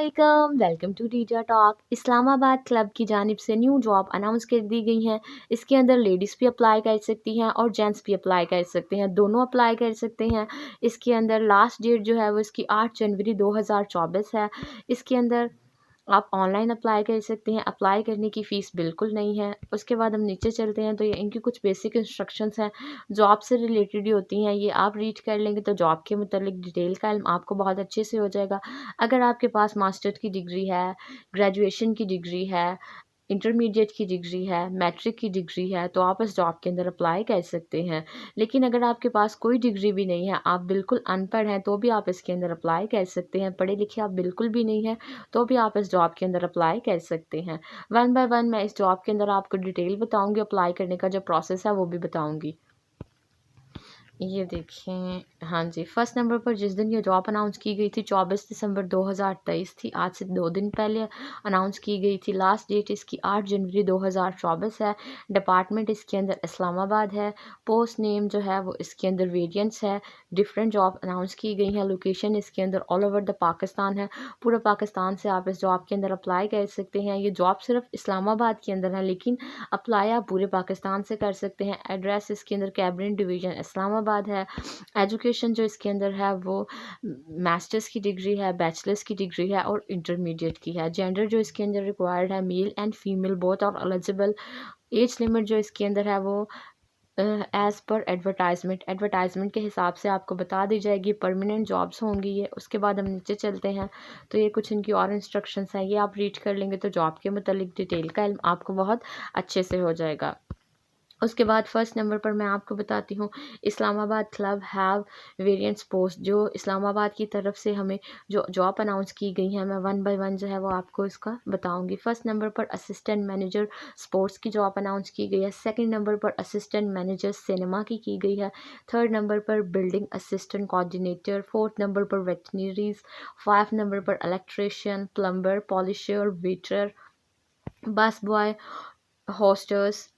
Welcome welcome to teacher talk. Islamabad club की जानिब से न्यू जॉब अनाउंस कर दी गई है। इसके अंदर लेडीज़ भी अप्लाई कर सकती हैं और जेंट्स भी अप्लाई कर सकते हैं, दोनों अप्लाई कर सकते हैं। इसके अंदर लास्ट डेट जो है वो इसकी 8 जनवरी 2024 है। इसके अंदर आप ऑनलाइन अप्लाई कर सकते हैं। अप्लाई करने की फ़ीस बिल्कुल नहीं है। उसके बाद हम नीचे चलते हैं तो ये इनकी कुछ बेसिक इंस्ट्रक्शंस हैं, जॉब से रिलेटेड ही होती हैं। ये आप रीड कर लेंगे तो जॉब के मुतालिक डिटेल का इल्म आपको बहुत अच्छे से हो जाएगा। अगर आपके पास मास्टर की डिग्री है, ग्रेजुएशन की डिग्री है, इंटरमीडिएट की डिग्री है, मैट्रिक की डिग्री है, तो आप इस जॉब के अंदर अप्लाई कर सकते हैं। लेकिन अगर आपके पास कोई डिग्री भी नहीं है, आप बिल्कुल अनपढ़ हैं, तो भी आप इसके अंदर अप्लाई कर सकते हैं। पढ़े लिखे आप बिल्कुल भी नहीं हैं, तो भी आप इस जॉब के अंदर अप्लाई कर सकते हैं। वन बाय वन मैं इस जॉब के अंदर आपको डिटेल बताऊँगी, अप्लाई करने का जो प्रोसेस है वो भी बताऊँगी। ये देखें, हाँ जी, फर्स्ट नंबर पर जिस दिन ये जॉब अनाउंस की गई थी 24 दिसंबर 2023 थी। आज से 2 दिन पहले अनाउंस की गई थी। लास्ट डेट इसकी 8 जनवरी 2024 है। डिपार्टमेंट इसके अंदर इस्लामाबाद है। पोस्ट नेम जो है वो इसके अंदर वेरिएंट्स है। डिफरेंट जॉब अनाउंस की गई हैं। लोकेशन इसके अंदर ऑल ओवर द पाकिस्तान है। पूरा पाकिस्तान से आप इस जॉब के अंदर अप्लाई कर सकते हैं। ये जॉब सिर्फ इस्लामाबाद के अंदर है, लेकिन अप्लाई आप पूरे पाकिस्तान से कर सकते हैं। एड्रेस इसके अंदर कैबिनेट डिवीज़न इस्लामाबाद है। एजुकेशन जो इसके अंदर है वो मास्टर्स की डिग्री है, बैचलर्स की डिग्री है और इंटरमीडिएट की है। जेंडर जो इसके अंदर रिक्वायर्ड है मेल एंड फीमेल बोथ और एलिजिबल। एज लिमिट जो इसके अंदर है वो एज़ पर एडवर्टाइजमेंट के हिसाब से आपको बता दी जाएगी। परमानेंट जॉब्स होंगी ये। उसके बाद हम नीचे चलते हैं तो ये कुछ इनकी और इंस्ट्रक्शंस हैं, ये आप रीड कर लेंगे तो जॉब के मुतालिक डिटेल का इल्म आपको बहुत अच्छे से हो जाएगा। उसके बाद फर्स्ट नंबर पर मैं आपको बताती हूँ, Islamabad club have variants post. जो इस्लामाबाद की तरफ से हमें जो जॉब अनाउंस की गई है, मैं वन बाय वन जो है वो आपको इसका बताऊंगी। फर्स्ट नंबर पर असिस्टेंट मैनेजर स्पोर्ट्स की जॉब अनाउंस की गई है। सेकंड नंबर पर असिस्टेंट मैनेजर सिनेमा की गई है। थर्ड नंबर पर building assistant coordinator. Fourth number पर वेटनरीज। 5 नंबर पर इलेक्ट्रिशियन, प्लम्बर, पॉलिशर, वेटर, बस बॉय, होस्टर्स,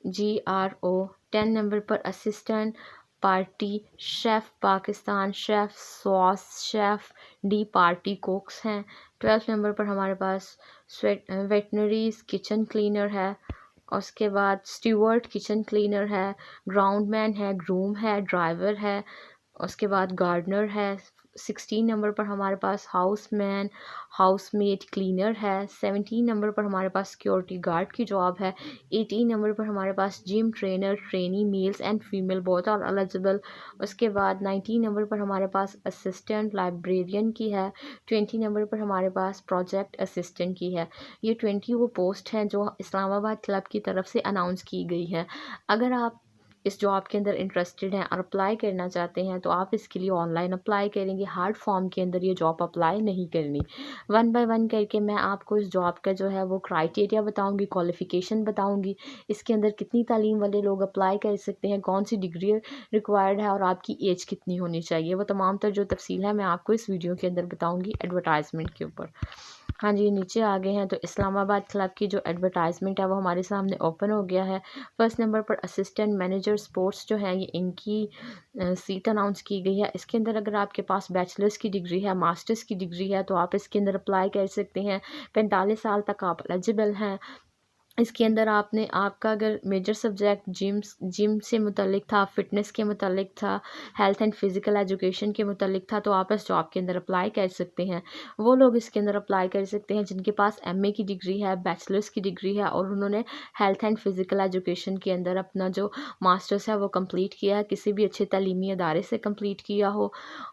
GRO। 10 नंबर पर assistant party chef Pakistan, chef sauce chef, D party कुक्स हैं। 12 नंबर पर हमारे पास वेटनरीज किचन क्लीनर है। उसके बाद स्टीवर्ड किचन क्लीनर है, ग्राउंडमैन है, ग्रूम है, ड्राइवर है। उसके बाद गार्डनर है। 16 नंबर पर हमारे पास हाउसमैन, हाउसमेट, क्लीनर है। 17 नंबर पर हमारे पास सिक्योरिटी गार्ड की जॉब है। 18 नंबर पर हमारे पास gym trainer trainee, males and female both are eligible. उसके बाद 19 नंबर पर हमारे पास असिस्टेंट लाइब्रेरियन की है। 20 नंबर पर हमारे पास प्रोजेक्ट असिस्टेंट की है। ये 20 वो पोस्ट हैं जो इस्लामाबाद क्लब की तरफ से अनाउंस की गई है। अगर आप इस जॉब के अंदर इंटरेस्टेड हैं और अप्लाई करना चाहते हैं तो आप इसके लिए ऑनलाइन अप्लाई करेंगे। हार्ड फॉर्म के अंदर ये जॉब अप्लाई नहीं करनी। वन बाय वन करके मैं आपको इस जॉब का जो है वो क्राइटेरिया बताऊंगी, क्वालिफ़िकेशन बताऊंगी, इसके अंदर कितनी तालीम वाले लोग अप्लाई कर सकते हैं, कौन सी डिग्री रिक्वायर्ड है और आपकी एज कितनी होनी चाहिए। वो तमाम तर जो तफसील है मैं आपको इस वीडियो के अंदर बताऊँगी एडवर्टाइजमेंट के ऊपर। हाँ जी, नीचे आ गए हैं तो इस्लामाबाद क्लब की जो एडवर्टाइजमेंट है वो हमारे सामने ओपन हो गया है। फर्स्ट नंबर पर असिस्टेंट मैनेजर स्पोर्ट्स जो है ये इनकी सीट अनाउंस की गई है। इसके अंदर अगर आपके पास बैचलर्स की डिग्री है, मास्टर्स की डिग्री है, तो आप इसके अंदर अप्लाई कर सकते हैं। 45 साल तक आप एलिजिबल हैं। इसके अंदर आपने आपका अगर मेजर सब्जेक्ट जिम से मुतल्लिक था, फ़िटनेस के मुतल्लिक था, हेल्थ एंड फिज़िकल एजुकेशन के मुतल्लिक था, तो आप इस जॉब के अंदर अप्लाई कर सकते हैं। वो लोग इसके अंदर अप्लाई कर सकते हैं जिनके पास एमए की डिग्री है, बैचलर्स की डिग्री है और उन्होंने हेल्थ एंड फिज़िकल एजुकेशन के अंदर अपना जो मास्टर्स है वो कंप्लीट किया है, किसी भी अच्छे तालीमी अदारे से कंप्लीट किया हो।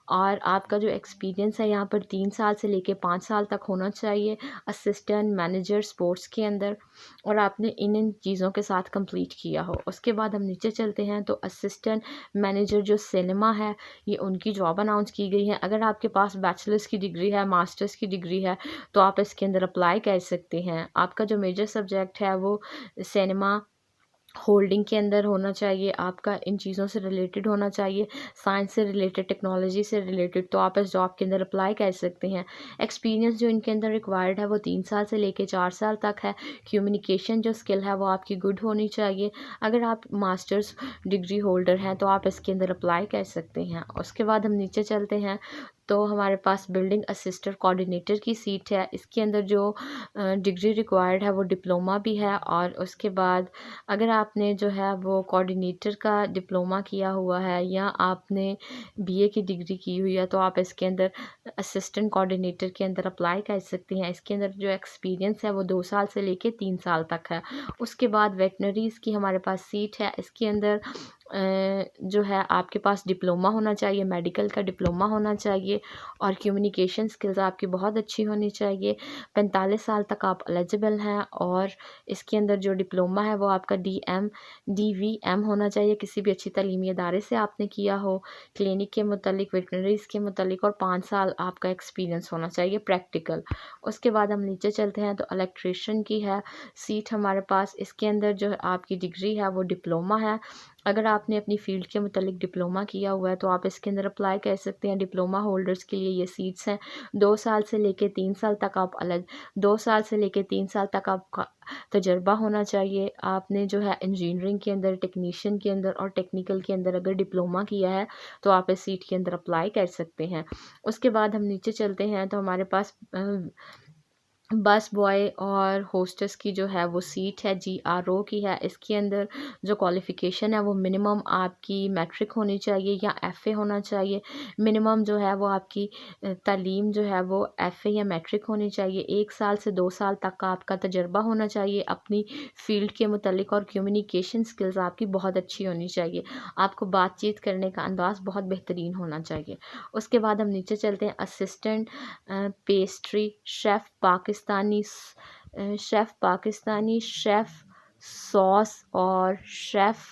और आपका जो एक्सपीरियंस है यहाँ पर 3 साल से लेके 5 साल तक होना चाहिए असिस्टेंट मैनेजर स्पोर्ट्स के अंदर, और आपने इन चीज़ों के साथ कंप्लीट किया हो। उसके बाद हम नीचे चलते हैं तो असिस्टेंट मैनेजर जो सिनेमा है ये उनकी जॉब अनाउंस की गई है। अगर आपके पास बैचलर्स की डिग्री है, मास्टर्स की डिग्री है, तो आप इसके अंदर अप्लाई कर सकते हैं। आपका जो मेजर सब्जेक्ट है वो सिनेमा होल्डिंग के अंदर होना चाहिए, आपका इन चीज़ों से रिलेटेड होना चाहिए, साइंस से रिलेटेड, टेक्नोलॉजी से रिलेटेड, तो आप इस जॉब के अंदर अप्लाई कर सकते हैं। एक्सपीरियंस जो इनके अंदर रिक्वायर्ड है वो 3 साल से लेके 4 साल तक है। कम्युनिकेशन जो स्किल है वो आपकी गुड होनी चाहिए। अगर आप मास्टर्स डिग्री होल्डर हैं तो आप इसके अंदर अप्लाई कर सकते हैं। उसके बाद हम नीचे चलते हैं तो हमारे पास बिल्डिंग असिस्टेंट कोऑर्डिनेटर की सीट है। इसके अंदर जो डिग्री रिक्वायर्ड है वो डिप्लोमा भी है, और उसके बाद अगर आपने जो है वो कोऑर्डिनेटर का डिप्लोमा किया हुआ है या आपने बीए की डिग्री की हुई है, तो आप इसके अंदर असिस्टेंट कोऑर्डिनेटर के अंदर अप्लाई कर सकती हैं। इसके अंदर जो एक्सपीरियंस है वो 2 साल से लेके 3 साल तक है। उसके बाद वेटनरीज़ की हमारे पास सीट है। इसके अंदर जो है आपके पास डिप्लोमा होना चाहिए, मेडिकल का डिप्लोमा होना चाहिए, और कम्युनिकेशन स्किल्स आपकी बहुत अच्छी होनी चाहिए। 45 साल तक आप एलिजिबल हैं, और इसके अंदर जो डिप्लोमा है वो आपका DVM होना चाहिए, किसी भी अच्छी तालीमी इदारे से आपने किया हो, क्लिनिक के मुतालिक, वेटनरीज़ के मुतालिक, और 5 साल आपका एक्सपीरियंस होना चाहिए प्रैक्टिकल। उसके बाद हम नीचे चलते हैं तो इलेक्ट्रीशियन की है सीट हमारे पास। इसके अंदर जो आपकी डिग्री है वो डिप्लोमा है। अगर आपने अपनी फ़ील्ड के मुतालिक डिप्लोमा किया हुआ है तो आप इसके अंदर अप्लाई कर सकते हैं। डिप्लोमा होल्डर्स के लिए ये सीट्स हैं। 2 साल से लेके 3 साल तक आप 2 साल से लेके 3 साल तक आपका तजर्बा होना चाहिए। आपने जो है इंजीनियरिंग के अंदर, टेक्नीशियन के अंदर और टेक्निकल के अंदर अगर डिप्लोमा किया है तो आप इस सीट के अंदर अप्लाई कर सकते हैं। उसके बाद हम नीचे चलते हैं तो हमारे पास बस बॉय और होस्टेस की जो है वो सीट है, GRO की है। इसके अंदर जो क्वालिफ़िकेशन है वो मिनिमम आपकी मैट्रिक होनी चाहिए या FA होना चाहिए। मिनिमम जो है वो आपकी तालीम जो है वो FA या मैट्रिक होनी चाहिए। 1 साल से 2 साल तक का आपका तजर्बा होना चाहिए अपनी फ़ील्ड के मुतालिक, और कम्युनिकेशन स्किल्स आपकी बहुत अच्छी होनी चाहिए। आपको बातचीत करने का अंदाज़ बहुत बेहतरीन होना चाहिए। उसके बाद हम नीचे चलते हैं, assistant pastry Pakistani chef sauce और शेफ़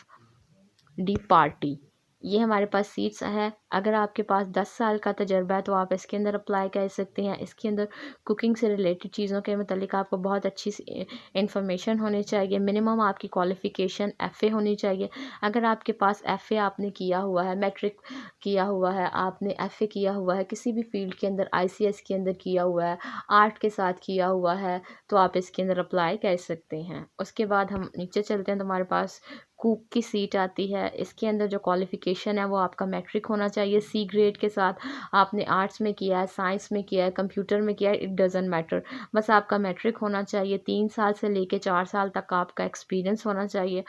डी पार्टी, ये हमारे पास सीट्स हैं। अगर आपके पास 10 साल का तजर्बा है तो आप इसके अंदर अप्लाई कर सकते हैं। इसके अंदर कुकिंग से रिलेटेड चीज़ों के मतलब आपको बहुत अच्छी इंफॉर्मेशन होनी चाहिए। मिनिमम आपकी क्वालिफ़िकेशन FA होनी चाहिए। अगर आपके पास FA आपने किया हुआ है, मैट्रिक किया हुआ है, आपने FA किया हुआ है, किसी भी फील्ड के अंदर ICS के अंदर किया हुआ है, आर्ट के साथ किया हुआ है, तो आप इसके अंदर अप्लाई कर सकते हैं। उसके बाद हम नीचे चलते हैं तो हमारे पास कुक की सीट आती है। इसके अंदर जो क्वालिफ़िकेशन है वो आपका मैट्रिक होना चाहिए C ग्रेड के साथ। आपने आर्ट्स में किया है, साइंस में किया है, कंप्यूटर में किया है, इट डज़न्ट मैटर, बस आपका मैट्रिक होना चाहिए। 3 साल से लेके 4 साल तक का आपका एक्सपीरियंस होना चाहिए,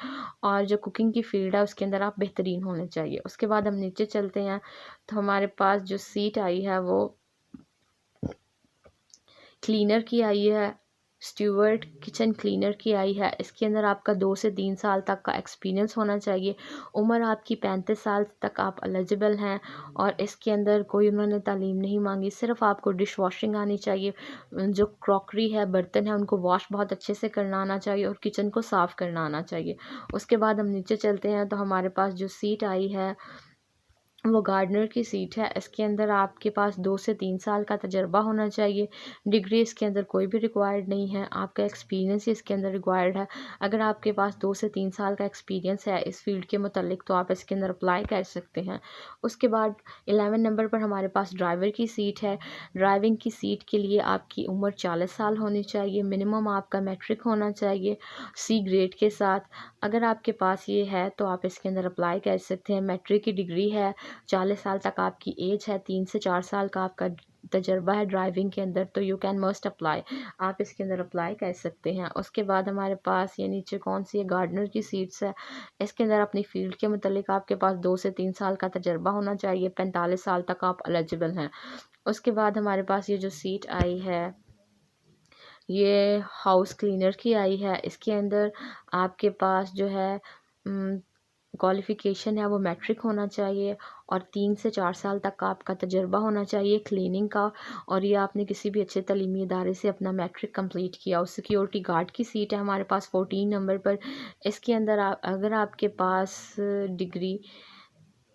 और जो कुकिंग की फ़ील्ड है उसके अंदर आप बेहतरीन होने चाहिए। उसके बाद हम नीचे चलते हैं तो हमारे पास जो सीट आई है वो क्लीनर की आई है, स्टीवर्ड किचन क्लीनर की आई है। इसके अंदर आपका 2 से 3 साल तक का एक्सपीरियंस होना चाहिए। उम्र आपकी 35 साल तक आप एलिजिबल हैं, और इसके अंदर कोई उन्होंने तालीम नहीं मांगी, सिर्फ आपको डिश वॉशिंग आनी चाहिए। जो क्रॉकरी है, बर्तन है, उनको वॉश बहुत अच्छे से करना आना चाहिए, और किचन को साफ़ करना आना चाहिए। उसके बाद हम नीचे चलते हैं तो हमारे पास जो सीट आई है वो गार्डनर की सीट है। इसके अंदर आपके पास 2 से 3 साल का तजर्बा होना चाहिए। डिग्री इसके अंदर कोई भी रिक्वायर्ड नहीं है, आपका एक्सपीरियंस ही इसके अंदर रिक्वायर्ड है। अगर आपके पास 2 से 3 साल का एक्सपीरियंस है इस फील्ड के मुतालिक तो आप इसके अंदर अप्लाई कर सकते हैं। उसके बाद 11 नंबर पर हमारे पास ड्राइवर की सीट है। ड्राइविंग की सीट के लिए आपकी उम्र 40 साल होनी चाहिए। मिनिमम आपका मैट्रिक होना चाहिए C ग्रेड के साथ। अगर आपके पास ये है तो आप इसके अंदर अप्लाई कर सकते हैं। मैट्रिक की डिग्री है, 40 साल तक आपकी एज है, 3 से 4 साल का आपका तजर्बा है ड्राइविंग के अंदर, तो यू कैन मस्ट अप्लाई, आप इसके अंदर अप्लाई कर सकते हैं। उसके बाद हमारे पास ये नीचे कौन सी है, गार्डनर की सीट्स है। इसके अंदर अपनी फील्ड के मुतालिक आपके पास 2 से 3 साल का तजर्बा होना चाहिए। 45 साल तक आप एलिजिबल हैं। उसके बाद हमारे पास ये जो सीट आई है ये हाउस क्लीनर की आई है। इसके अंदर आपके पास जो है क्वालिफ़िकेशन है वो मैट्रिक होना चाहिए, और 3 से 4 साल तक का आपका तजर्बा होना चाहिए क्लीनिंग का, और ये आपने किसी भी अच्छे तालीमी इदारे से अपना मैट्रिक कंप्लीट किया हो। सिक्योरिटी गार्ड की सीट है हमारे पास 14 नंबर पर। इसके अंदर अगर आपके पास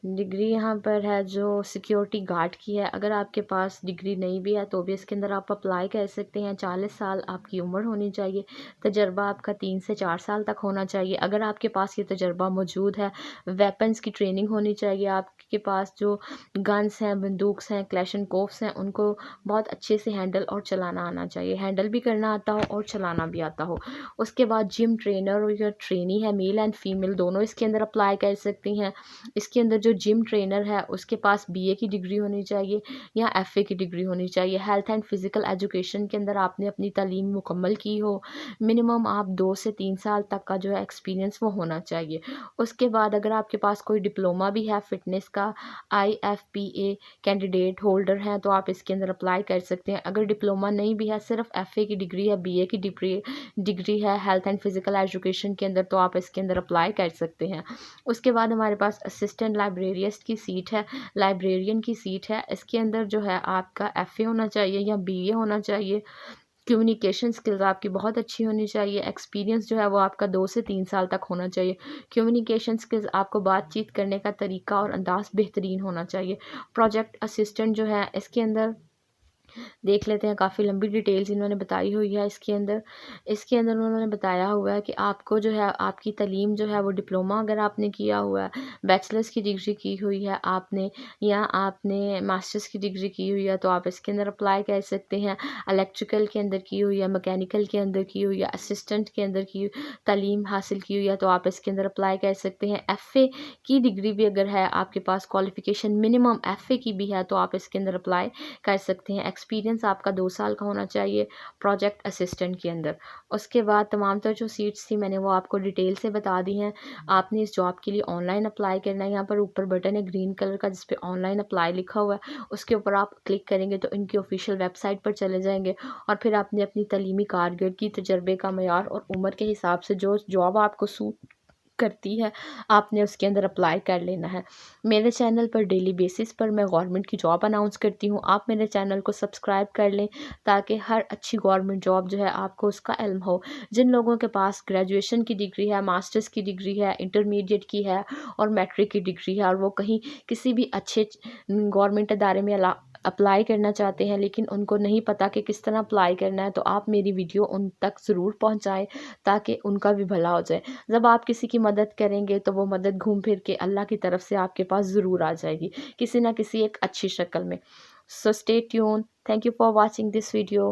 डिग्री यहाँ पर है जो सिक्योरिटी गार्ड की है, अगर आपके पास डिग्री नहीं भी है तो भी इसके अंदर आप अप्लाई कर सकते हैं। 40 साल आपकी उम्र होनी चाहिए। तजर्बा आपका 3 से 4 साल तक होना चाहिए। अगर आपके पास ये तजर्बा मौजूद है, वेपन्स की ट्रेनिंग होनी चाहिए, आपके पास जो गन्स हैं, बंदूक्स हैं, क्लैशनकोव्स हैं, उनको बहुत अच्छे से हैंडल और चलाना आना चाहिए। हैंडल भी करना आता हो और चलाना भी आता हो। उसके बाद जिम ट्रेनर और या ट्रेनी है, मेल एंड फीमेल दोनों इसके अंदर अप्लाई कर सकती हैं। इसके अंदर जो जिम ट्रेनर है उसके पास बीए की डिग्री होनी चाहिए या एफए की डिग्री होनी चाहिए। हेल्थ एंड फिज़िकल एजुकेशन के अंदर आपने अपनी तालीम मुकम्मल की हो, मिनिमम आप 2 से 3 साल तक का जो है एक्सपीरियंस वो होना चाहिए। उसके बाद अगर आपके पास कोई डिप्लोमा भी है फ़िटनेस का, IFPA कैंडिडेट होल्डर हैं, तो आप इसके अंदर अप्लाई कर सकते हैं। अगर डिप्लोमा नहीं भी है, सिर्फ एफए की डिग्री है, बीए की डिग्री है हेल्थ एंड फिज़िकल एजुकेशन के अंदर, तो आप इसके अंदर अप्लाई कर सकते हैं। उसके बाद हमारे पास असिस्टेंट लाइब्रेरियस्ट की सीट है, लाइब्रेरियन की सीट है। इसके अंदर जो है आपका एफए होना चाहिए या बीए होना चाहिए। कम्युनिकेशन स्किल्स आपकी बहुत अच्छी होनी चाहिए। एक्सपीरियंस जो है वो आपका 2 से 3 साल तक होना चाहिए। कम्युनिकेशन स्किल्स आपको बातचीत करने का तरीका और अंदाज़ बेहतरीन होना चाहिए। प्रोजेक्ट असिस्टेंट जो है इसके अंदर देख लेते हैं, काफ़ी लंबी डिटेल्स इन्होंने बताई हुई है इसके अंदर उन्होंने बताया हुआ है कि आपको जो है आपकी तालीम जो है वो डिप्लोमा अगर आपने किया हुआ है, बैचलर्स की डिग्री की हुई है आपने, या आपने मास्टर्स की डिग्री की हुई है, तो आप इसके अंदर अप्लाई कर सकते हैं। इलेक्ट्रिकल के अंदर की हुई है, मैकेनिकल के अंदर की हुई है, असिस्टेंट के अंदर की तालीम हासिल की हुई है, तो आप इसके अंदर अप्लाई कर सकते हैं। एफ़ए की डिग्री भी अगर है आपके पास, क्वालिफ़िकेशन मिनिमम एफ़ए की भी है, तो आप इसके अंदर अप्लाई कर सकते हैं। एक्सपीरियंस आपका 2 साल का होना चाहिए प्रोजेक्ट असिस्टेंट के अंदर। उसके बाद तमाम तर जो सीट्स थी मैंने वो आपको डिटेल से बता दी हैं। आपने इस जॉब के लिए ऑनलाइन अप्लाई करना है। यहाँ पर ऊपर बटन है ग्रीन कलर का जिस पे ऑनलाइन अप्लाई लिखा हुआ है, उसके ऊपर आप क्लिक करेंगे तो इनकी ऑफिशियल वेबसाइट पर चले जाएंगे और फिर आपने अपनी तालीमी कारकर्दगी, तजर्बे का मयार और उम्र के हिसाब से जो जॉब आपको सूट करती है आपने उसके अंदर अप्लाई कर लेना है। मेरे चैनल पर डेली बेसिस पर मैं गवर्नमेंट की जॉब अनाउंस करती हूँ। आप मेरे चैनल को सब्सक्राइब कर लें ताकि हर अच्छी गवर्नमेंट जॉब जो है आपको उसका इल्म हो। जिन लोगों के पास ग्रेजुएशन की डिग्री है, मास्टर्स की डिग्री है, इंटरमीडिएट की है और मैट्रिक की डिग्री है और वो कहीं किसी भी अच्छे गवर्नमेंट इदारे में अप्लाई करना चाहते हैं लेकिन उनको नहीं पता कि किस तरह अप्लाई करना है, तो आप मेरी वीडियो उन तक ज़रूर पहुँचाएँ ताकि उनका भी भला हो जाए। जब आप किसी की मदद करेंगे तो वो मदद घूम फिर के अल्लाह की तरफ से आपके पास ज़रूर आ जाएगी, किसी ना किसी एक अच्छी शक्ल में। So stay tune. Thank you for watching this video.